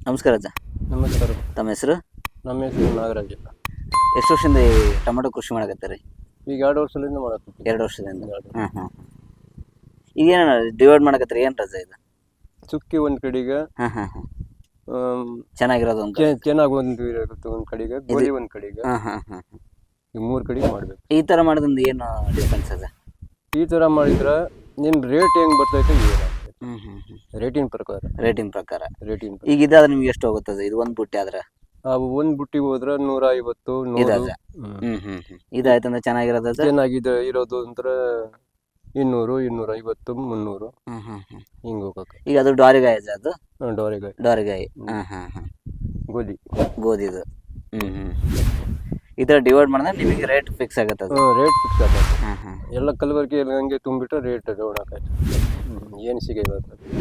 ನಮಸ್ಕಾರ ಅಜ್ಜ. ನಮಸ್ಕಾರ. ತಮ್ಮ ಹೆಸರು? ನಮ್ಮ ಹೆಸರು ನಾಗರಾಜ. ಎಷ್ಟು ವರ್ಷದಿಂದ ಈ ಟೊಮೆಟೊ ಕೃಷಿ ಮಾಡಕತ್ತೀರಿ? ಈಗ 2 ವರ್ಷದಿಂದ ಮಾಡತ್ತೀವಿ. 2 ವರ್ಷದಿಂದ. ಈಗ ಏನ ಡಿವೈಡ್ ಮಾಡಕತ್ತೀರಿ? ಏನು ರಜೆ ಇದು? ಚುಕ್ಕಿ ಒಂದ್ ಕಡೆಗೆ, ಚೆನ್ನಾಗಿರೋದು ಒಂದು ಚೆನ್ನಾಗಿ ಒಂದ್ ಕಡೆಗೆ, ಗೋಧಿ ಒಂದ್ ಕಡೆಗೆ, ಈ 3 ಕಡೆಗೆ ಮಾಡ್ಬೇಕು. ಈ ತರ ಮಾಡೋದ್ರಿಂದ ಏನು ಡಿಫ್ರೆನ್ಸ್ ಅದ? ಈ ತರ ಮಾಡಿದ್ರ ನಿನ್ ರೇಟ್ ಹೆಂಗ್ ಬರ್ತೈತೆ ರೇಟಿನ ಪ್ರಕಾರ. ಈಗ ಇದಾದ್ರೆ ನಿಮ್ಗೆ ಎಷ್ಟು ಹೋಗುತ್ತದೆ ಇದು ಒಂದು ಬುಟ್ಟಿ ಆದ್ರೆ? ಒಂದ್ ಬುಟ್ಟಿಗೆ ಹೋದ್ರ 150, 100. ಇದಾಯ್ತಂದ್ರೆ ಚೆನ್ನಾಗಿರೋದ? ಚೆನ್ನಾಗಿದೆ ಇರೋದು ಅಂದ್ರೆ 200, 250, 300 ಹಿಂಗ್ ಹೋಗಕ್ಕೆ. ಈಗ ಅದು ಡಾರಿಗಾಯಿ ಅಜ್ಜ? ಅದು ಡಾರಿಗಾಯಿ. ಗೋಧಿದು. ಈ ತರ ಡಿವೈಡ್ ಮಾಡಿದ್ರೆ ನಿಮಗೆ ರೇಟ್ ಫಿಕ್ಸ್ ಆಗತ್ತೆ? ರೇಟ್ ಫಿಕ್ಸ್ ಆಗತ್ತೆ. ಎಲ್ಲ ಕಲಬೆರಕೆ ಹಂಗೆ ತುಂಬಿಟ್ಟು ರೇಟ್ ಡೌನ್ ಆಗತ್ತೆ. ಏನು ಸಿಗಲ್ಲ.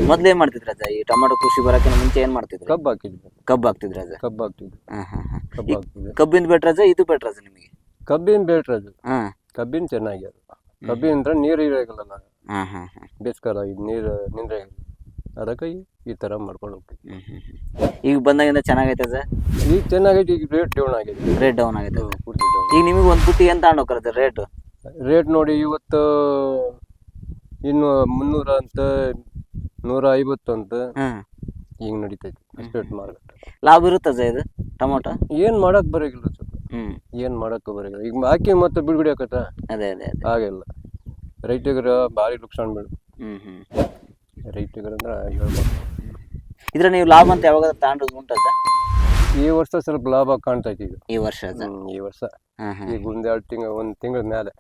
ಮೊದ್ಲು ಏನ್ ಮಾಡ್ತಿದ್ರ ಅಜ್ಜ? ಈ ಟೊಮೆಟೊ ಕೃಷಿ ಬರಕ್ಕೆ ಮುಂಚೆ ಏನ್ ಮಾಡ್ತಿದ್ರು? ಕಬ್ಬು ಹಾಕಿದ್ವಿ. ಕಬ್ಬು ಹಾಕ್ತಿದ್ರ ಅಜ್ಜ? ಕಬ್ಬು ಹಾಕ್ತಿದ್ವಿ. ಕಬ್ಬಿಂದ ಬೆಟ್ರ ಅಜ್ಜ ಇದು ಬೆಟ್ರ ಅಜ್ಜ ನಿಮಗೆ? ಕಬ್ಬಿನ ಬೆಟ್ರ್ ಅದು. ಕಬ್ಬಿನ ಚೆನ್ನಾಗಿ ಅದು. ಕಬ್ಬಿನ ಅಂದ್ರೆ ನೀರು ಇರೋಲ್ಲ. ಬೇಸ್ಕಾಲ ಇದು ನೀರು ನಿಂದ್ರೆ ಅದಕ್ಕೆ ಈ ತರ ಮಾಡ್ಕೊಂಡು ಹೋಗ್ತೀವಿ. ಈಗ ಬಂದಾಗಿಂದ ಚೆನ್ನಾಗೈತೆ ಅಜ್ಜ? ಈಗ ಚೆನ್ನಾಗೈತೆ. ಈಗ ರೇಟ್ ಡೌನ್ ಆಗೈತೆ. ಈಗ ನಿಮಗೆ ಒಂದ್ ಬುಟ್ಟಿ ಏನ್ ತಗೊಂಡ್ ಹೋಗ್ರದ ರೇಟ್ ನೋಡಿ ಇವತ್ತು ಇನ್ನು 300 ಅಂತ, 150 ಅಂತ ಹಿಂಗ್ ನಡೀತೈತಿ. ಅಷ್ಟು ಮಾರ್ಕೆಟ್ ಲಾಭ ಇರುತ್ತದ ಇದು ಟೊಮೊಟೊ? ಏನ್ ಮಾಡಕ್ ಬರೋಗಿಲ್ಲ ಸ್ವಲ್ಪ. ಏನ್ ಮಾಡಕ್ ಬರೋಗಿಲ್ಲ. ಈಗ ಹಾಕಿ ಮತ್ತೆ ಬಿಡುಗಡೆ ಆಕತ್ತ. ಅದೇ ಹಾಗೆಲ್ಲ ರೈತರಿಗರ ಭಾರಿ ನುಕ್ಸಾನ್ ಬೇಡ. ರೈತರಿಗರಂದ್ರ ಹೇಳ್ಬೋದು. ಇದ್ರ ನೀವು ಲಾಭ ಅಂತ ಯಾವಾಗ ತಗೊಂಡು ಉಂಟದ? ಈ ವರ್ಷ ಸ್ವಲ್ಪ ಲಾಭ ಕಾಣ್ತೈತಿ. ಈ ವರ್ಷ ಈಗ ಒಂದ್ 2 ತಿಂಗಳ, 1 ತಿಂಗಳ ಮೇಲೆ.